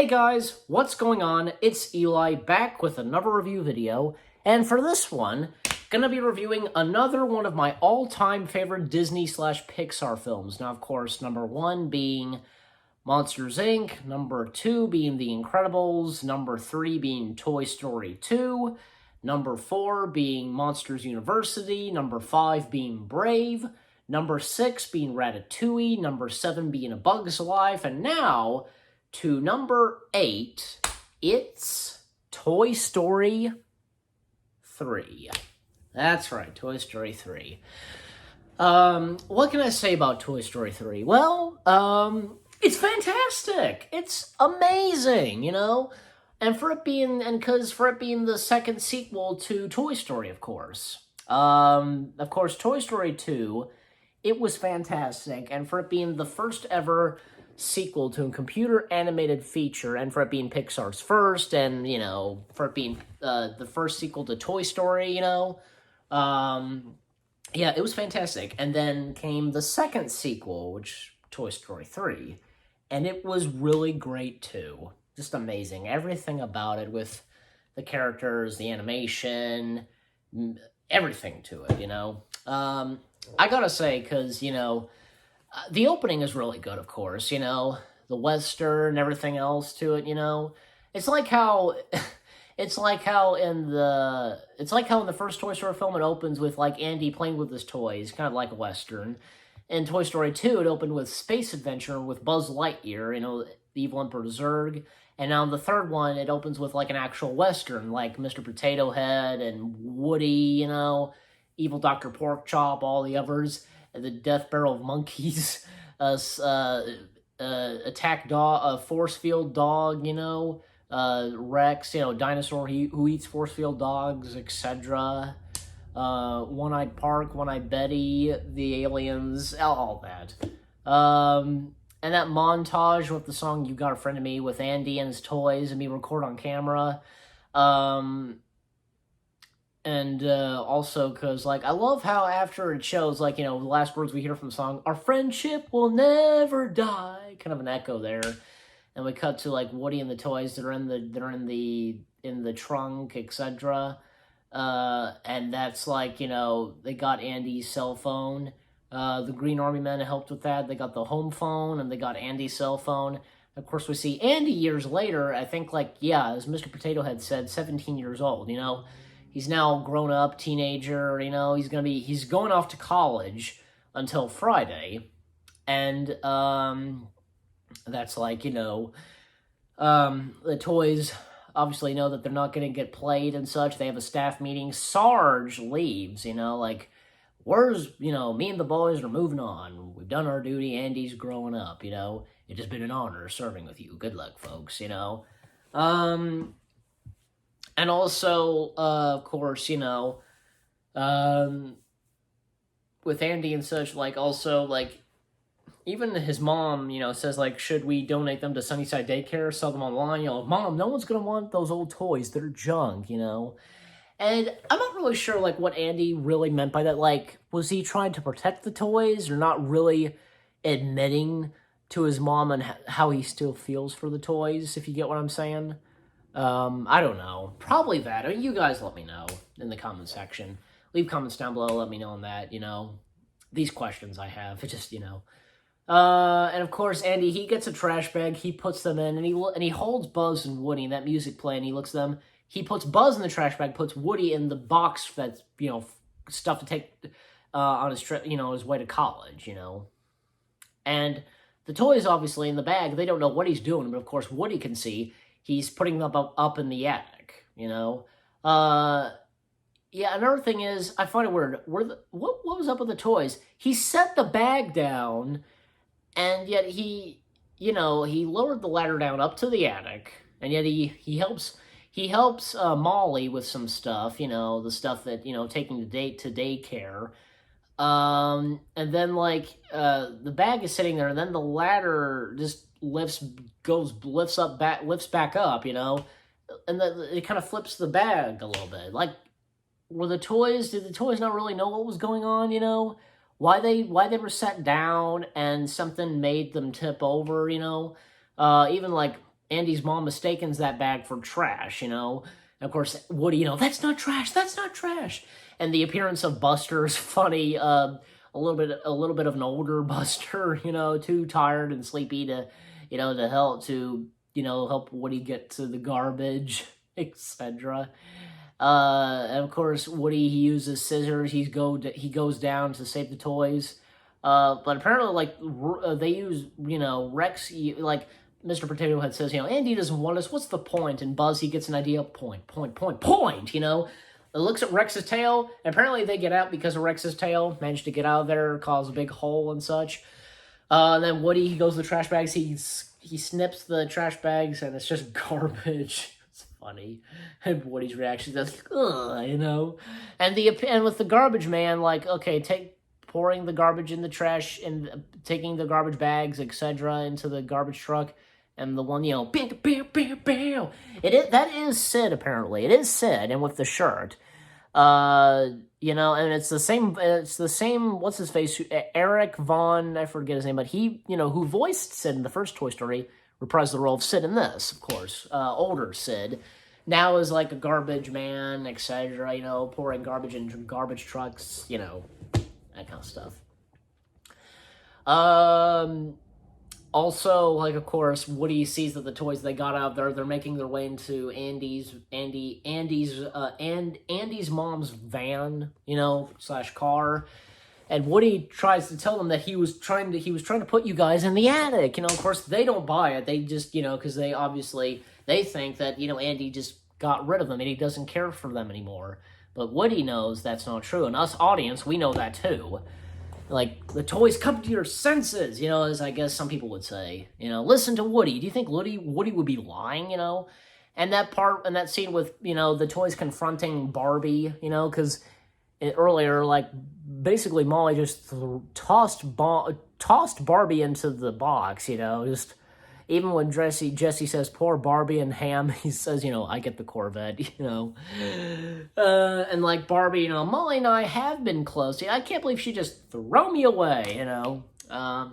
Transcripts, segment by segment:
guys, what's going on? It's Eli back with another review video, and for this one, gonna be reviewing another one of my all-time favorite Disney/Pixar films. Now, of course, number 1 being Monsters, Inc., number 2 being The Incredibles, number 3 being Toy Story 2, number 4 being Monsters University, number 5 being Brave, number 6 being Ratatouille, number 7 being A Bug's Life, and now to number 8, it's Toy Story 3. That's right, Toy Story 3. What can I say about Toy Story 3? Well, it's fantastic. It's amazing, you know? And for it being the second sequel to Toy Story, of course. Of course, Toy Story 2, it was fantastic. And for it being the first ever sequel to a computer animated feature, and for it being Pixar's first, and, you know, for it being the first sequel to Toy Story, you know, yeah, it was fantastic. And then came the second sequel, which Toy Story 3, and it was really great too. Just amazing. Everything about it, with the characters, the animation, everything to it, you know. I gotta say, because, you know, the opening is really good, of course, you know, the Western, everything else to it, you know. It's like how in the first Toy Story film, it opens with, like, Andy playing with his toys, kind of like a Western. In Toy Story 2, it opened with Space Adventure with Buzz Lightyear, you know, the evil Emperor Zurg. And now in the third one, it opens with, like, an actual Western, like Mr. Potato Head and Woody, you know, Evil Dr. Porkchop, all the others, and the Death Barrel of Monkeys, Attack Dog, Force Field Dog, you know, Rex, you know, Dinosaur who eats Force Field Dogs, etc., One-Eyed Park, One-Eyed Betty, the aliens, all that. And that montage with the song You Got a Friend in Me with Andy and his toys and me record on camera. Also, because, like, I love how after it shows, like, you know, the last words we hear from the song, our friendship will never die, kind of an echo there. And we cut to, like, Woody and the toys that are in the trunk, etc. And that's, like, you know, they got Andy's cell phone. The Green Army Men helped with that. They got the home phone, and they got Andy's cell phone. Of course, we see Andy years later, I think, like, yeah, as Mr. Potato Head said, 17 years old, you know. He's now grown up, teenager, you know, he's going off to college until Friday. And, that's like, you know, the toys obviously know that they're not going to get played and such. They have a staff meeting. Sarge leaves, you know, like, you know, me and the boys are moving on. We've done our duty. Andy's growing up, you know. It has been an honor serving with you. Good luck, folks, you know. And also, of course, you know, with Andy and such, like, also, like, even his mom, you know, says, like, should we donate them to Sunnyside Daycare, sell them online? You know, Mom, no one's going to want those old toys. They're junk, you know. And I'm not really sure, like, what Andy really meant by that. Like, was he trying to protect the toys or not really admitting to his mom and how he still feels for the toys, if you get what I'm saying? I don't know. Probably that. I mean, you guys let me know in the comment section. Leave comments down below. Let me know on that, you know. These questions I have. It just, you know. And of course, Andy, he gets a trash bag. He puts them in, and he holds Buzz and Woody, and that music playing. He looks at them. He puts Buzz in the trash bag, puts Woody in the box that's, you know, stuff to take on his trip, you know, his way to college, you know. And the toys, obviously, in the bag, they don't know what he's doing, but of course, Woody can see. He's putting them up in the attic, you know. Yeah, another thing is, I find it weird. What was up with the toys? He set the bag down, and yet he, you know, he lowered the ladder down up to the attic, and yet he helps Molly with some stuff, you know, the stuff that, you know, taking the date to daycare. And then, like, the bag is sitting there, and then the ladder just lifts back up, you know, and it kind of flips the bag a little bit. Like, did the toys not really know what was going on, you know? Why they were set down and something made them tip over, you know? Even, like, Andy's mom mistakes that bag for trash, And of course, Woody, that's not trash, that's not trash. And the appearance of Buster is funny, a little bit of an older Buster, too tired and sleepy to help Woody get to the garbage, etc. And of course, Woody, he uses scissors. He goes down to save the toys. But apparently, they use, Rex, like Mr. Potato Head says, Andy doesn't want us. What's the point? And Buzz, he gets an idea. Point. It looks at Rex's tail. And apparently, they get out because of Rex's tail. Managed to get out of there, cause a big hole and such. And then Woody, he goes to the trash bags. He snips the trash bags, and it's just garbage. It's funny. And Woody's reaction is, ugh, And with the garbage man, pouring the garbage in the trash and taking the garbage bags, etc., into the garbage truck, and the one, bam, bam, bam, bam. That is Sid, apparently. It is Sid, and with the shirt. And it's the same, what's his face, Eric Vaughn, I forget his name, but he, who voiced Sid in the first Toy Story, reprised the role of Sid in this, of course, older Sid, now is like a garbage man, etc., pouring garbage into garbage trucks, that kind of stuff. Also, of course, Woody sees that the toys they got out there, they're making their way into Andy's mom's van, / car. And Woody tries to tell them that he was trying to put you guys in the attic. Of course, they don't buy it. They just, because they think that, Andy just got rid of them and he doesn't care for them anymore. But Woody knows that's not true. And us audience, we know that too. The toys come to your senses, as I guess some people would say. Listen to Woody. Do you think Woody would be lying, And that scene with, the toys confronting Barbie, because earlier, basically Molly just tossed Barbie into the box, just... Even when Jesse says, poor Barbie, and Ham, he says, I get the Corvette, And Barbie, Molly and I have been close. I can't believe she just threw me away,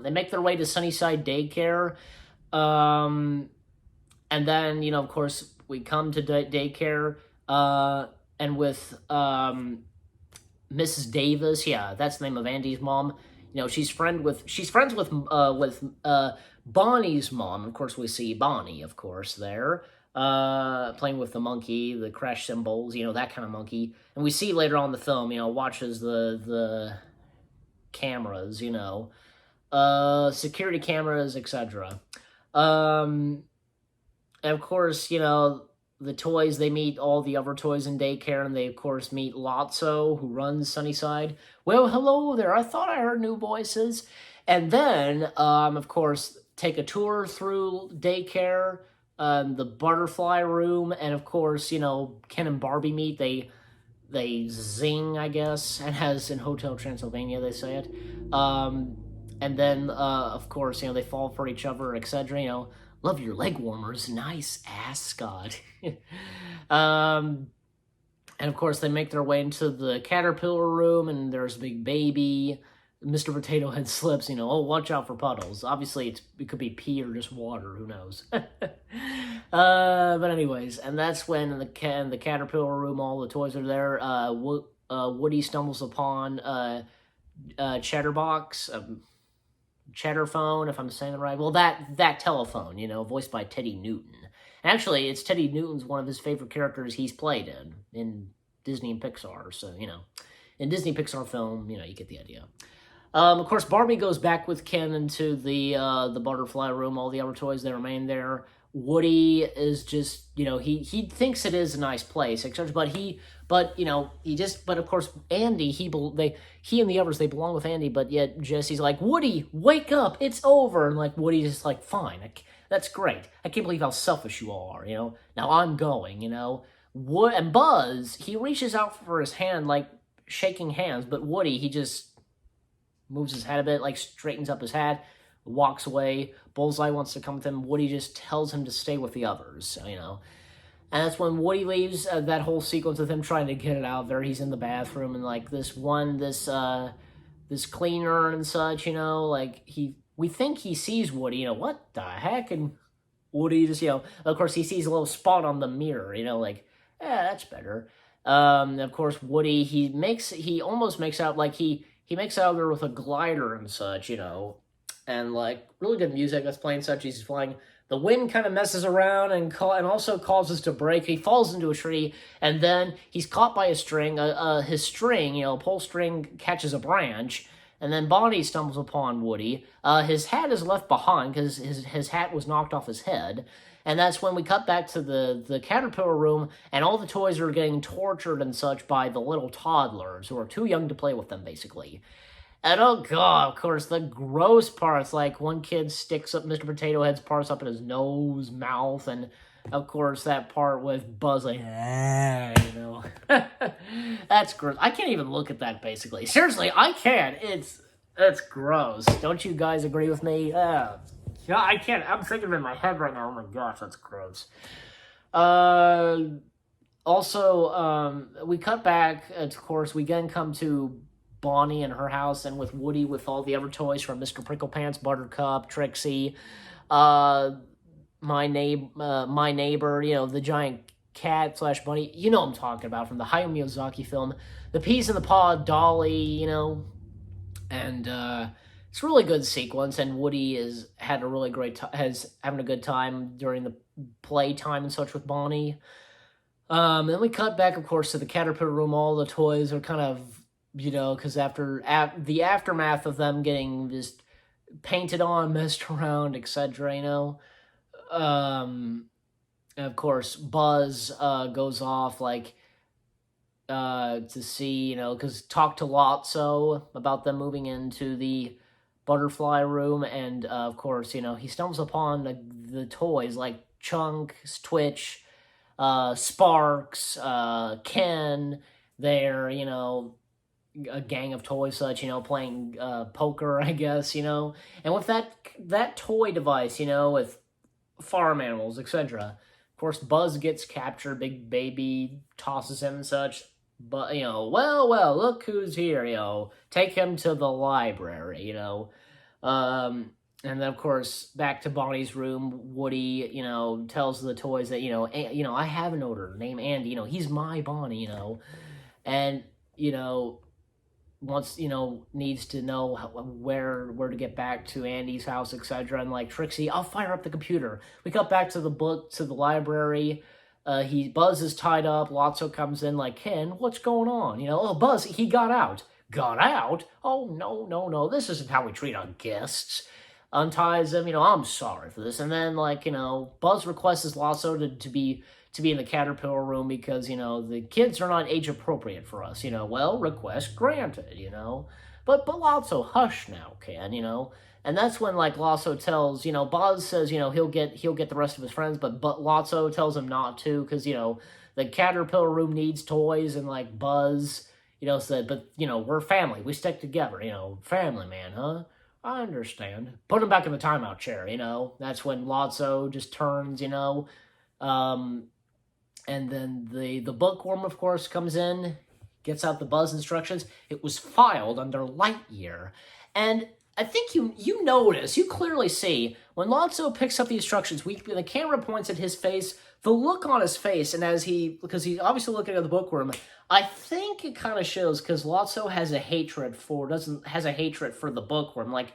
They make their way to Sunnyside Daycare. And then, of course, we come to daycare, and with Mrs. Davis, yeah, that's the name of Andy's mom. She's friends with Bonnie's mom. Of course, we see Bonnie, of course, there, playing with the monkey, the crash cymbals, that kind of monkey. And we see later on in the film, watches the cameras, security cameras, etc. And of course, the toys, they meet all the other toys in daycare, and they, of course, meet Lotso, who runs Sunnyside. Well, hello there, I thought I heard new voices. And then, of course, take a tour through daycare, the butterfly room, and of course, Ken and Barbie meet. They zing, I guess, and as in Hotel Transylvania, they say it. And then, of course, they fall for each other, etc., love your leg warmers, nice ass, Scott. And of course, they make their way into the caterpillar room, and there's a big baby. Mr. Potato Head slips, oh, watch out for puddles. Obviously, it could be pee or just water, who knows. But anyways, and that's when in the caterpillar room, all the toys are there. Woody stumbles upon Chatterbox, Chatterphone, if I'm saying it right. Well, that telephone, voiced by Teddy Newton. And actually, it's Teddy Newton's one of his favorite characters he's played in Disney and Pixar. So, in Disney Pixar film, you get the idea. Of course, Barbie goes back with Ken into the butterfly room. All the other toys, they remain there. Woody is just, he thinks it is a nice place, etc. But of course, Andy, he and the others, they belong with Andy, but yet Jesse's like, Woody, wake up, it's over. And Woody's just fine, that's great. I can't believe how selfish you all are, Now I'm going, And Buzz, he reaches out for his hand, shaking hands, but Woody, he just moves his head a bit, straightens up his hat, walks away. Bullseye wants to come with him. Woody just tells him to stay with the others, And that's when Woody leaves, that whole sequence of him trying to get it out there. He's in the bathroom, and this cleaner and such, we think he sees Woody, what the heck? And Woody just, of course, he sees a little spot on the mirror, like, that's better. Of course, Woody, he almost makes out, like, he makes out there with a glider and such, and, like, really good music that's playing such. He's flying. The wind kind of messes around and also causes to break. He falls into a tree, and then he's caught by a string. His string, pull string, catches a branch, and then Bonnie stumbles upon Woody. His hat is left behind because his hat was knocked off his head. And that's when we cut back to the caterpillar room, and all the toys are getting tortured and such by the little toddlers who are too young to play with them, basically. And oh god, of course, the gross parts, like one kid sticks up Mr. Potato Head's parts up in his nose, mouth, and of course that part with Buzz like, That's gross. I can't even look at that, basically. Seriously, I can't. It's gross. Don't you guys agree with me? Yeah, I can't. I'm thinking of it in my head right now. Oh my gosh, that's gross. Also, we cut back, of course, we again come to Bonnie in her house, and with Woody with all the other toys from Mr. Pricklepants, Buttercup, Trixie, my neighbor, the giant cat / bunny, what I'm talking about, from the Hayao Miyazaki film, the Peas in the Pod, Dolly, and it's a really good sequence, and Woody is having a good time during the playtime and such with Bonnie. Then we cut back, of course, to the caterpillar room. All the toys are kind of, because after the aftermath of them getting just painted on, messed around, etc., of course, Buzz goes off, like, to see, because talk to Lotso about them moving into the butterfly room, and, of course, he stumbles upon the toys, like Chunks, Twitch, Sparks, Ken, there, a gang of toys such, playing poker, I guess, and with that toy device, with farm animals, etc. Of course, Buzz gets captured, Big Baby tosses him and such, but, well, look who's here, take him to the library, and then, of course, back to Bonnie's room, Woody, tells the toys that, I have an order, name Andy, he's my Bonnie, and, wants, needs to know where to get back to Andy's house, etc. And like, Trixie, I'll fire up the computer. We got back to the book, to the library. Buzz is tied up. Lotso comes in like, Ken, what's going on? Oh, Buzz, he got out. Got out? Oh, no. This isn't how we treat our guests. Unties him, I'm sorry for this. And then, like, Buzz requests Lotso to be in the caterpillar room because, the kids are not age appropriate for us, well, request granted, but Lotso, hush now, Ken, and that's when, like, Lotso tells, Buzz says, he'll get the rest of his friends, but Lotso tells him not to, because, the caterpillar room needs toys, and, like, Buzz, said, but, we're family, we stick together, family, man, huh? I understand. Put him back in the timeout chair, that's when Lotso just turns, and then the bookworm, of course, comes in, gets out the Buzz instructions. It was filed under Lightyear. And I think you notice, you clearly see, when Lotso picks up the instructions, the camera points at his face, the look on his face, and because he's obviously looking at the bookworm, I think it kind of shows, because Lotso has a hatred for the bookworm. Like,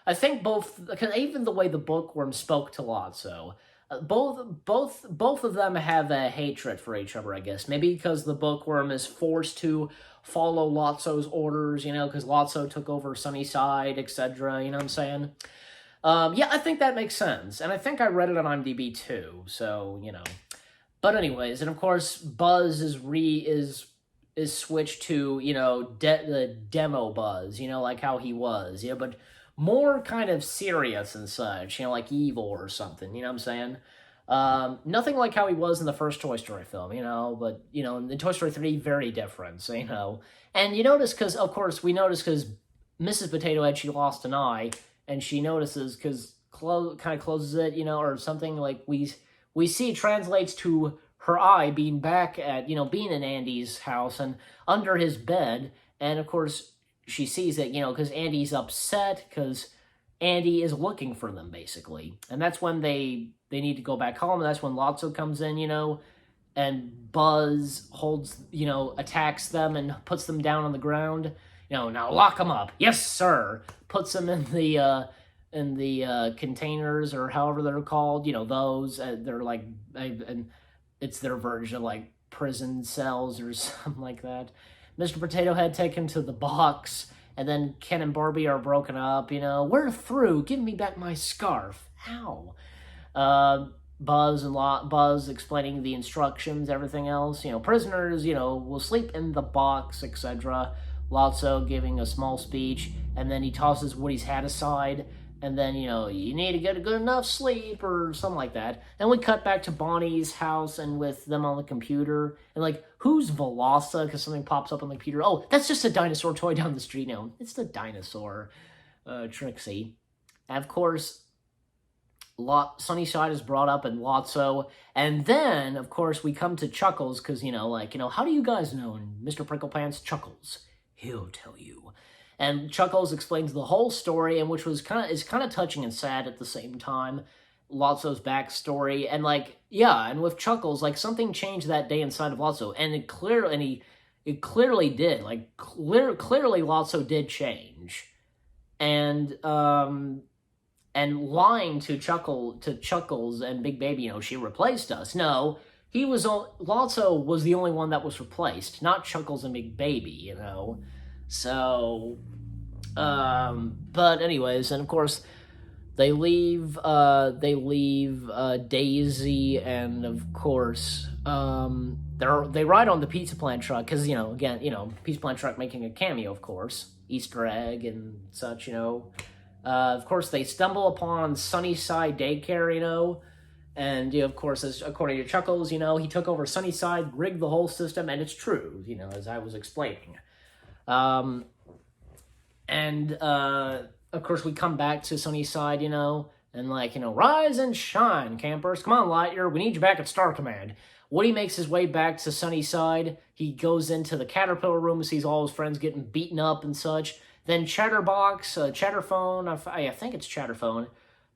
I think because even the way the bookworm spoke to Lotso, both of them have a hatred for each other, I guess. Maybe because the bookworm is forced to follow Lotso's orders, because Lotso took over Sunnyside, etc., you know what I'm saying? Yeah, I think that makes sense. And I think I read it on IMDb too, so, But anyways, and of course, Buzz is switched to, the demo Buzz, like how he was, but more kind of serious and such, like evil or something, you know what I'm saying? Nothing like how he was in the first Toy Story film, but, in Toy Story 3, very different, so, And you notice, because Mrs. Potato Head, she lost an eye, and she notices, because kind of closes it, or something, like, we see translates to her eye being back at, being in Andy's house and under his bed, and, of course, she sees it, because Andy's upset, because Andy is looking for them, basically. And that's when they they need to go back home. And that's when Lotso comes in, and Buzz attacks them and puts them down on the ground. Now lock them up. Yes, sir. Puts them in the containers, or however they're called. Those they're like, and it's their version of like prison cells or something like that. Mr. Potato Head take him to the box, and then Ken and Barbie are broken up. We're through. Give me back my scarf. Ow. Buzz explaining the instructions, everything else. Prisoners, will sleep in the box, etc. Lotso giving a small speech, and then he tosses Woody's hat aside, and then, you need to get a good enough sleep, or something like that. Then we cut back to Bonnie's house, and with them on the computer, and like, who's Velosa? Because something pops up on the computer. Oh, that's just a dinosaur toy down the street now. It's the dinosaur, Trixie. And of course, Sunnyside is brought up, and Lotso, and then, of course, we come to Chuckles, because, how do you guys know? And Mr. Pricklepants, Chuckles, he'll tell you. And Chuckles explains the whole story, and which is kind of touching and sad at the same time. Lotso's backstory, and and with Chuckles, something changed that day inside of Lotso, and it clearly did. Clearly Lotso did change, and lying to Chuckles and Big Baby, she replaced us. No, Lotso was the only one that was replaced, not Chuckles and Big Baby, So, but anyways, and of course, they leave Daisy, and of course, they ride on the Pizza Plant truck, because, Pizza Plant truck making a cameo, of course, Easter egg and such, of course, they stumble upon Sunnyside Daycare, and, of course, according to Chuckles, he took over Sunnyside, rigged the whole system, and it's true, as I was explaining. Of course, we come back to Sunnyside, and rise and shine, campers. Come on, Lightyear, we need you back at Star Command. Woody makes his way back to Sunnyside. He goes into the Caterpillar room and sees all his friends getting beaten up and such. Then Chatterphone, I think it's Chatterphone,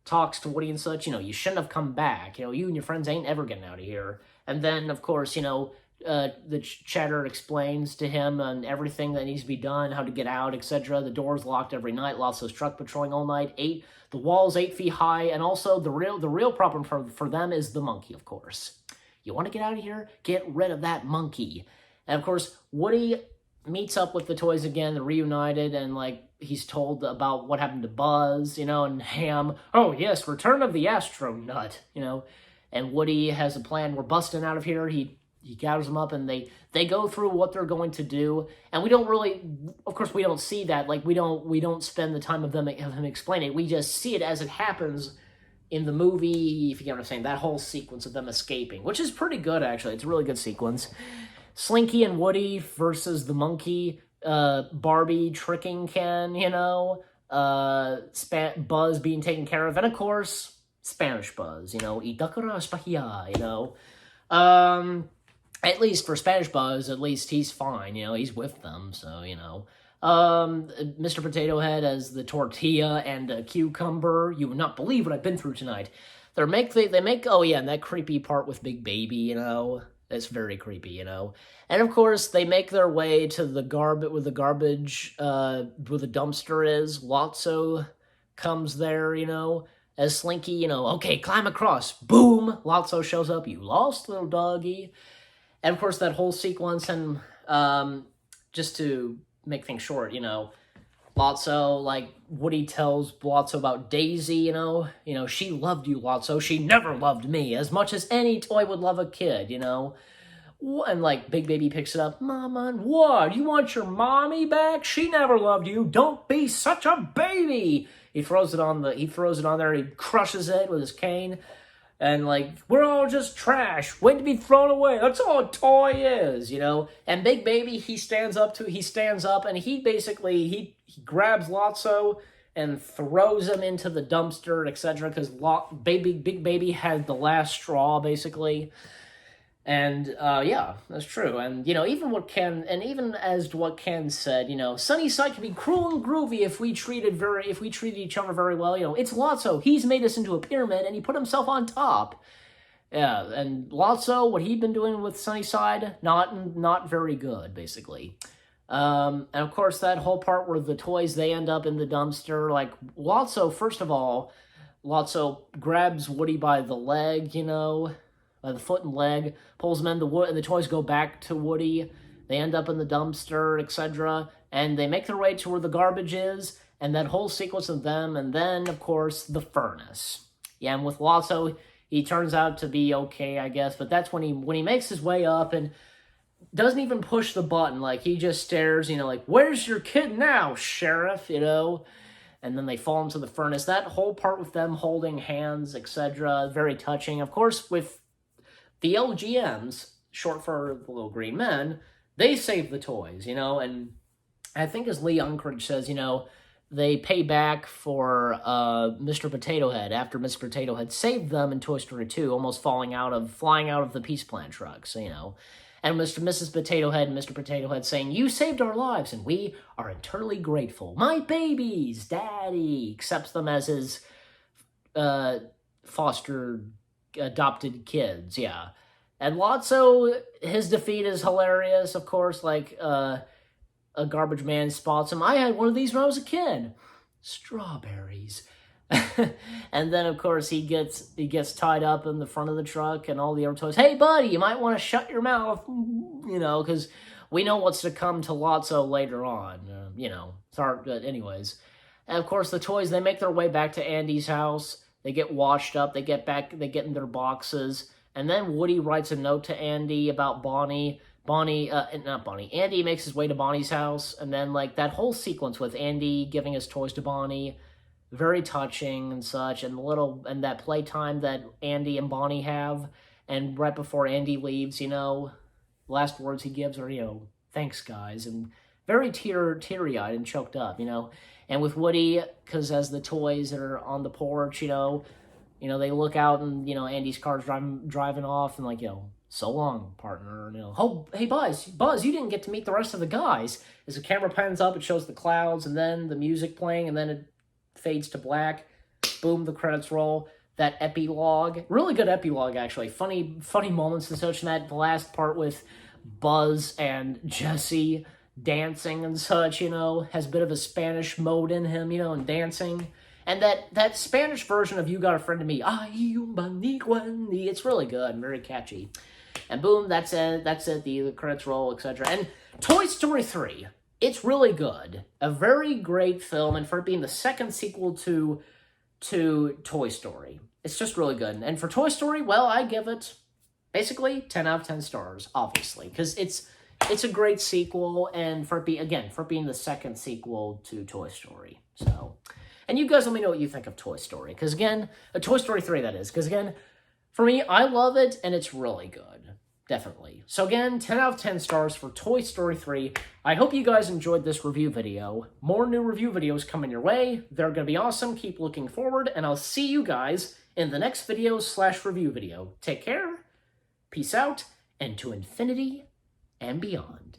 talks to Woody and such. You shouldn't have come back. You and your friends ain't ever getting out of here. And then, of course, the Chatter explains to him and everything that needs to be done, how to get out, etc. The door's locked every night. Lotso's truck patrolling all night. The wall's 8 feet high, and also the real problem for them is the monkey, of course. You want to get out of here? Get rid of that monkey. And of course, Woody meets up with the toys again. They're reunited, and he's told about what happened to Buzz, and Ham. Oh yes, return of the Astronut, And Woody has a plan. We're busting out of here. He gathers them up, and they go through what they're going to do, and we don't really, of course, we don't see that. We don't spend the time of him explaining it. We just see it as it happens in the movie, if you get what I'm saying. That whole sequence of them escaping, which is pretty good, actually. It's a really good sequence. Slinky and Woody versus the monkey, Barbie tricking Ken, Buzz being taken care of, and of course, Spanish Buzz, Idakara Spahia, At least for Spanish Buzz, at least he's fine, he's with them, so, Mr. Potato Head as the tortilla and a cucumber. You would not believe what I've been through tonight. They make, oh yeah, and that creepy part with Big Baby, it's very creepy, And of course, they make their way to the garbage, where the dumpster is. Lotso comes there, as Slinky, okay, climb across. Boom! Lotso shows up. You lost, little doggy. And of course, that whole sequence, and just to make things short, Lotso, Woody tells Lotso about Daisy, she loved you, Lotso. She never loved me as much as any toy would love a kid, And Big Baby picks it up. Mama, what? You want your mommy back? She never loved you. Don't be such a baby. He throws it on there. He crushes it with his cane. And, we're all just trash, waiting to be thrown away. That's all a toy is, And Big Baby, he stands up, and he basically, he grabs Lotso and throws him into the dumpster, etc., because Big Baby had the last straw, basically. And yeah, that's true. And even as to what Ken said, Sunnyside can be cruel and groovy if we treated each other very well. It's Lotso. He's made us into a pyramid and he put himself on top. Yeah, and Lotso, what he'd been doing with Sunnyside, not very good, basically. And of course, that whole part where the toys, they end up in the dumpster, like, Lotso, first of all, Lotso grabs Woody by the leg, by the foot and leg, pulls him in the wood, and the toys go back to Woody. They end up in the dumpster, etc., and they make their way to where the garbage is, and that whole sequence of them, and then, of course, the furnace. Yeah, and with Lotso, he turns out to be okay, I guess, but that's when he makes his way up and doesn't even push the button. Like, he just stares, like, where's your kid now, Sheriff, And then they fall into the furnace. That whole part with them holding hands, etc., very touching. Of course, with the LGMs, short for the Little Green Men, they save the toys, and I think as Lee Unkrich says, they pay back for Mr. Potato Head after Mr. Potato Head saved them in Toy Story 2, almost flying out of the Peace Plan trucks, And Mrs. Potato Head and Mr. Potato Head saying, you saved our lives, and we are eternally grateful. My babies, Daddy, accepts them as his foster adopted kids, yeah. And Lotso, his defeat is hilarious, of course, like, a garbage man spots him. I had one of these when I was a kid. Strawberries. And then, of course, he gets tied up in the front of the truck, and all the other toys, hey, buddy, you might want to shut your mouth, because we know what's to come to Lotso later on, Sorry, but anyways. And, of course, the toys, they make their way back to Andy's house. They get washed up. They get in their boxes. And then Woody writes a note to Andy about Bonnie. Andy makes his way to Bonnie's house, and then, like, that whole sequence with Andy giving his toys to Bonnie, very touching and such, and that playtime that Andy and Bonnie have, and right before Andy leaves, last words he gives are, thanks, guys, and very teary-eyed and choked up, and with Woody, because as the toys that are on the porch, they look out and, Andy's car's driving off, and, like, so long, partner. Oh, hey, Buzz, you didn't get to meet the rest of the guys. As the camera pans up, it shows the clouds, and then the music playing, and then it fades to black. Boom, the credits roll. That epilogue, really good epilogue, actually. Funny moments and such, and that last part with Buzz and Jesse dancing and such, has a bit of a Spanish mode in him, and dancing. And that Spanish version of You Got a Friend in Me, it's really good and very catchy. And boom, that's it, the credits roll, etc. And Toy Story 3, it's really good. A very great film, and for it being the second sequel to Toy Story, it's just really good. And for Toy Story, well, I give it basically 10 out of 10 stars, obviously, because it's a great sequel, and for it being the second sequel to Toy Story, so... And you guys let me know what you think of Toy Story. Because again, Toy Story 3, that is. Because again, for me, I love it, and it's really good. Definitely. So again, 10 out of 10 stars for Toy Story 3. I hope you guys enjoyed this review video. More new review videos coming your way. They're going to be awesome. Keep looking forward. And I'll see you guys in the next video/review video. Take care. Peace out. And to infinity and beyond.